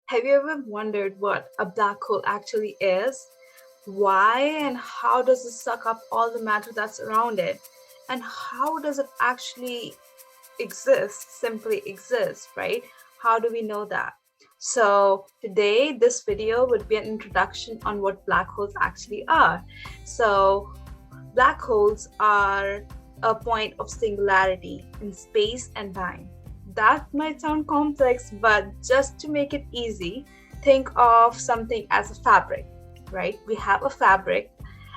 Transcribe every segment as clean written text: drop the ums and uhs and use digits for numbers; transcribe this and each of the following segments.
Have you ever wondered what a black hole actually is? Why and how does it suck up all the matter that's around it? And how does it actually exist, simply exist, right? How do we know that? So today, this video would be an introduction on what black holes actually are. So black holes are a point of singularity in space and time. That might sound complex, but just to make it easy, think of something as a fabric, right? We have a fabric,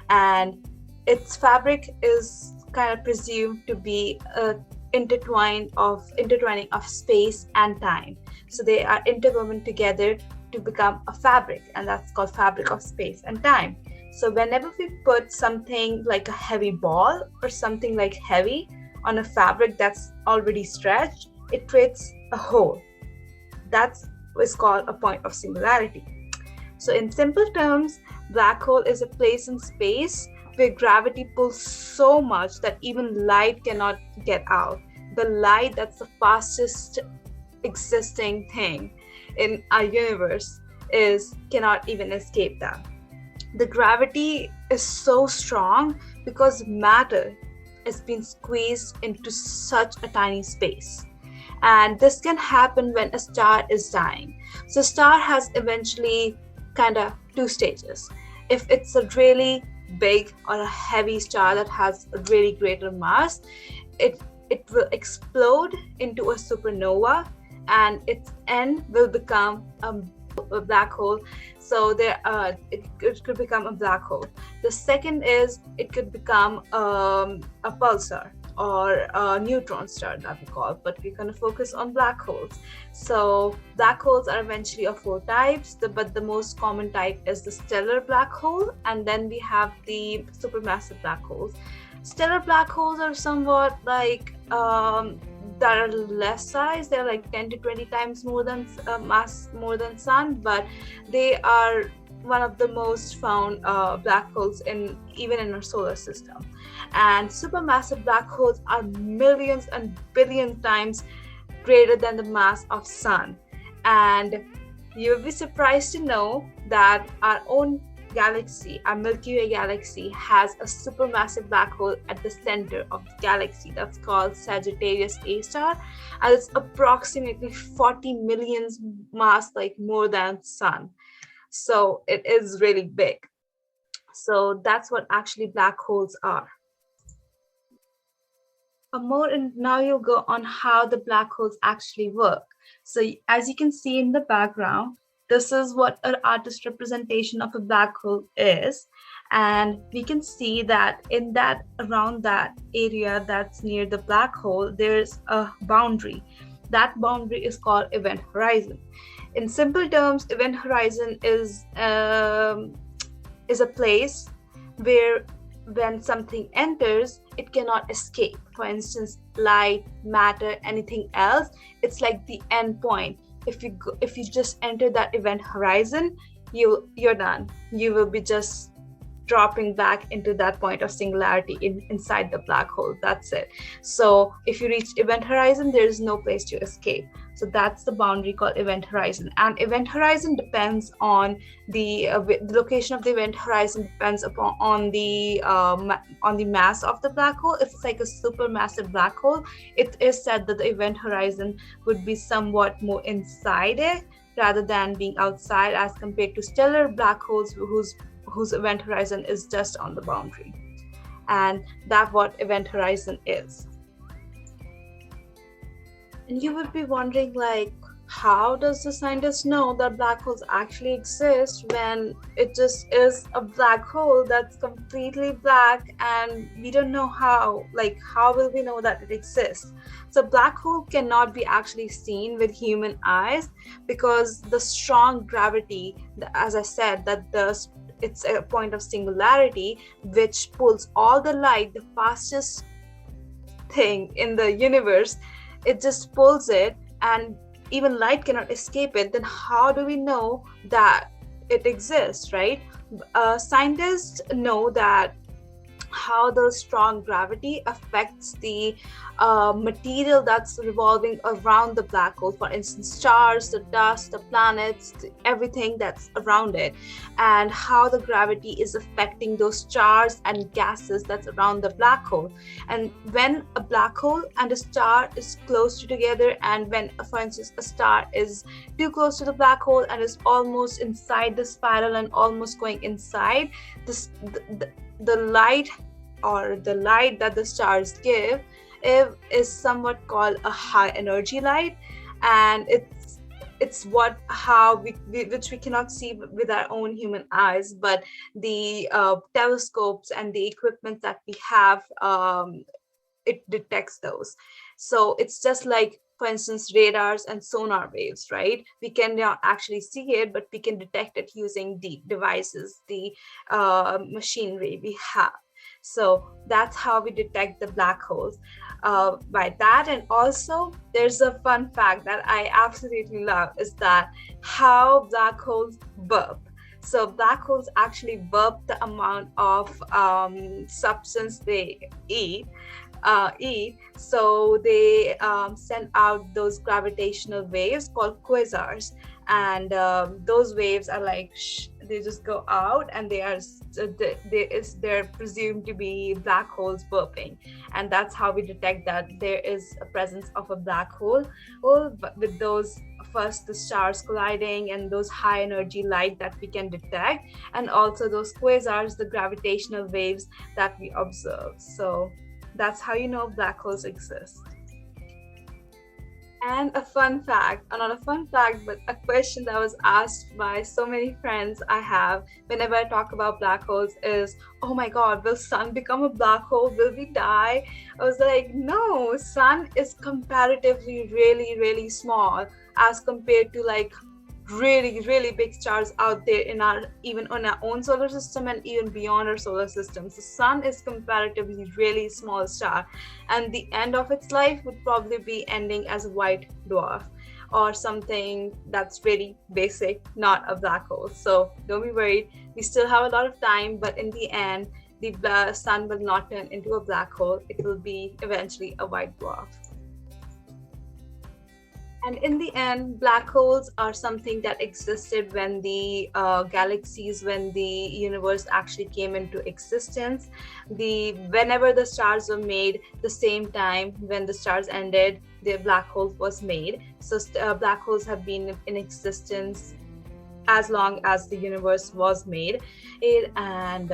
and its fabric is kind of presumed to be a intertwining of space and time. So they are interwoven together to become a fabric, and that's called fabric of space and time. So whenever we put something like a heavy ball or something like heavy on a fabric that's already stretched, it creates a hole. That's what's called a point of singularity. So in simple terms, black hole is a place in space where gravity pulls so much that even light cannot get out. The light, that's the fastest existing thing in our universe, cannot even escape that. The gravity is so strong because matter is being squeezed into such a tiny space. And this can happen when a star is dying. So a star has eventually kind of two stages. If it's a really big or a heavy star that has a really greater mass, it will explode into a supernova, and its end will become a black hole. So it could become a black hole. The second is it could become a pulsar or a neutron star, that we call, but we're going to focus on black holes. So black holes are eventually of four types, but the most common type is the stellar black hole, and then we have the supermassive black holes. Stellar black holes are somewhat like that are less size. They're like 10 to 20 times more than mass, more than sun, but they are one of the most found black holes even in our solar system. And supermassive black holes are millions and billions times greater than the mass of sun. And you will be surprised to know that our own galaxy, our Milky Way galaxy, has a supermassive black hole at the center of the galaxy that's called Sagittarius A star, and it's approximately 40 million mass, like more than sun. So it is really big. So that's what actually black holes are. Now you'll go on how the black holes actually work. So as you can see in the background, this is what an artist representation of a black hole is. And we can see that around that area that's near the black hole, there's a boundary. That boundary is called event horizon. In simple terms, event horizon is a place where when something enters, it cannot escape. For instance, light, matter, anything else, it's like the end point. If you just enter that event horizon, you're done. You will be just dropping back into that point of singularity inside the black hole. That's it. So if you reach event horizon, there is no place to escape. So that's the boundary called event horizon. And event horizon depends on the location of the event horizon depends on the mass of the black hole. If it's like a supermassive black hole, it is said that the event horizon would be somewhat more inside it rather than being outside, as compared to stellar black holes whose event horizon is just on the boundary. And that's what event horizon is. And you would be wondering, like, how does the scientist know that black holes actually exist when it just is a black hole that's completely black and we don't know how? Like, how will we know that it exists? So black hole cannot be actually seen with human eyes because the strong gravity, as I said, it's a point of singularity which pulls all the light, the fastest thing in the universe. It just pulls it, and even light cannot escape it. Then how do we know that it exists, right? Scientists know that how the strong gravity affects the material that's revolving around the black hole. For instance, stars, the dust, the planets, everything that's around it, and how the gravity is affecting those stars and gases that's around the black hole. And when a black hole and a star is close to together, and when, for instance, a star is too close to the black hole and is almost inside the spiral and almost going inside, this the light, or the light that the stars give, is somewhat called a high energy light. And it's what how we which we cannot see with our own human eyes, but the telescopes and the equipment that we have, it detects those. So it's just like, for instance, radars and sonar waves, right? We cannot actually see it, but we can detect it using the devices, the machinery we have. So that's how we detect the black holes, by that. And also, there's a fun fact that I absolutely love, is that how black holes burp. So black holes actually burp the amount of substance they eat. So they send out those gravitational waves called quasars, and those waves are like they just go out, and they're presumed to be black holes burping. And that's how we detect that there is a presence of a black hole. But with those, first the stars colliding and those high energy light that we can detect, and also those quasars, the gravitational waves that we observe. So that's how you know black holes exist. And a fun fact, not a fun fact, but a question that was asked by so many friends I have whenever I talk about black holes is, oh my God, will sun become a black hole? Will we die? I was like, no, sun is comparatively really, really small as compared to like really, really big stars out there in our, even on our own solar system and even beyond our solar system. The sun is comparatively really small star, and the end of its life would probably be ending as a white dwarf or something that's really basic, not a black hole. So don't be worried, we still have a lot of time, but in the end, the sun will not turn into a black hole. It will be eventually a white dwarf. And in the end, black holes are something that existed when the galaxies, when the universe actually came into existence. Whenever the stars were made, the same time when the stars ended, the black hole was made. So black holes have been in existence as long as the universe was made. And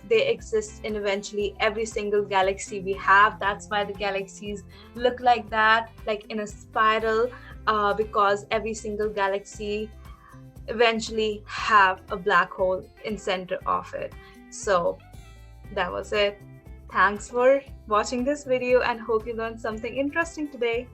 they exist in eventually every single galaxy we have. That's why the galaxies look like that, like in a spiral, because every single galaxy eventually have a black hole in center of it. So that was it. Thanks for watching this video, and hope you learned something interesting today.